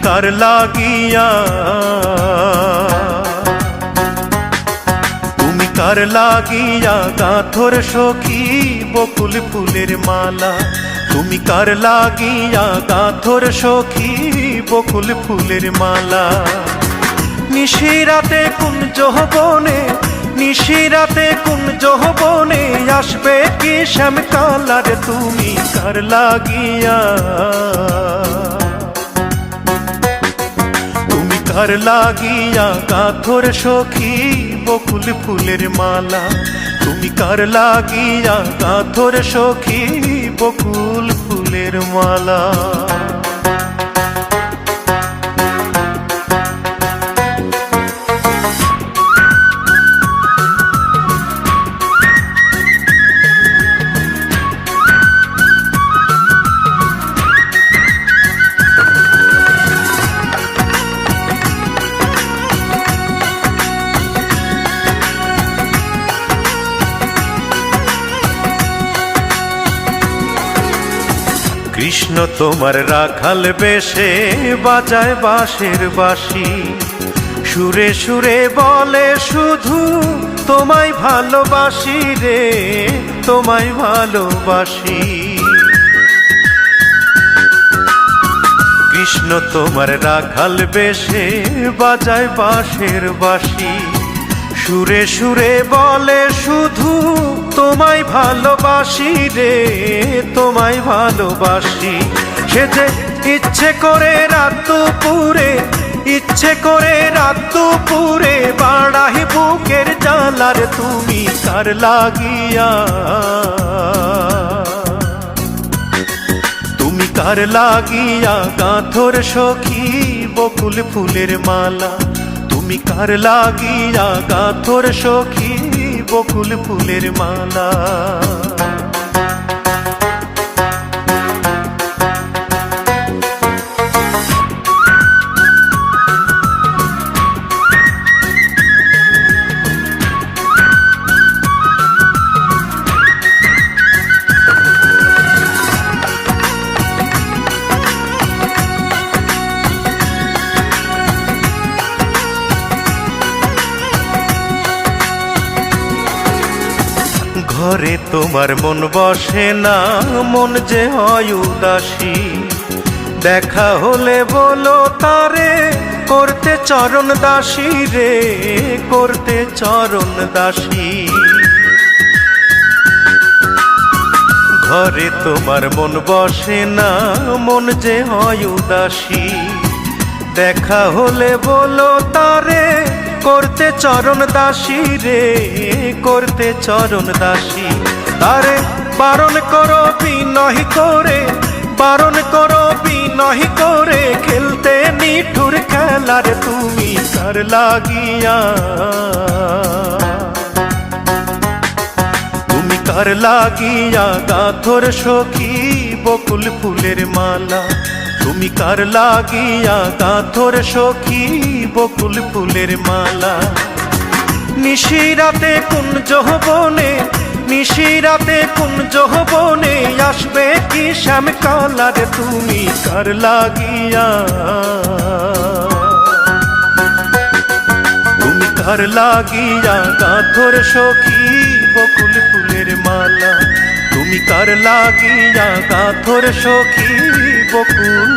কার লাগিয়া, তুমি কার লাগিয়া গাঁথর সখী বকুল ফুলের মালা, তুমি কার লাগিয়া গাঁথর সখী বকুল ফুলের মালা। নিশিরাতে কুঞ্জ বনে, নিশিরাতে কুঞ্জ বনে আসবে কি শ্যামকালার, তুমি কার লাগিয়া, তুমি কার লাগিয়া গাঁথর সখী বকুল ফুলের মালা, তুমি কার লাগিয়া গাঁথর সখী বকুল ফুলের মালা। কৃষ্ণ তোমার রাখাল বেশে বাজায় বাঁশের বাঁশি, সুরে সুরে বলে শুধু তোমায় ভালোবাসি রে, তোমায় ভালোবাসি। কৃষ্ণ তোমার রাখাল বেশে বাজায় বাঁশের বাঁশি, সুরে সুরে বলে শুধু তোমায় ভালোবাসি রে, তোমায় ভালোবাসি। সে যে ইচ্ছে করে রাত দুপুরে, ইচ্ছে করে রাত দুপুরে বাড়াই বুকের জ্বালার, তুমি কার লাগিয়া, তুমি কার লাগিয়া গাঁথর সখী বকুল ফুলের মালা, তুমি কার লাগিয়া গাঁথর সখী বকুল ফুলের মালা। ঘরে তোমার মন বসে না, মন যে হয় উদাসী, দেখা হলে বলো তারে করতে চরণ দাসী রে, করতে চরণ দাসী। ঘরে তোমার মন বসে না, মন যে হয় উদাসী, দেখা হলে বলো তারে করতে চরণ দাসী রে, করতে চরণ দাসী। তারে বারণ করো বিনয় করে, বারণ করো বিনয় করে খেলতে নিঠুর খেলার, তুমি কার লাগিয়া, তুমি কার লাগিয়া গাঁথর সখী বকুল ফুলের মালা, তুমি কার লাগিয়া গাঁথর সখী বকুল ফুলের মালা। নিশিরাতে কুঞ্জ বনে, নিশিরাতে কুঞ্জ বনে আসবে কি শ্যামকালার, তুমি কার লাগিয়া, তুমি কার লাগিয়া গাঁথর সখী বকুল ফুলের মালা, তুমি কার লাগিয়া গাঁথর সখী বকুল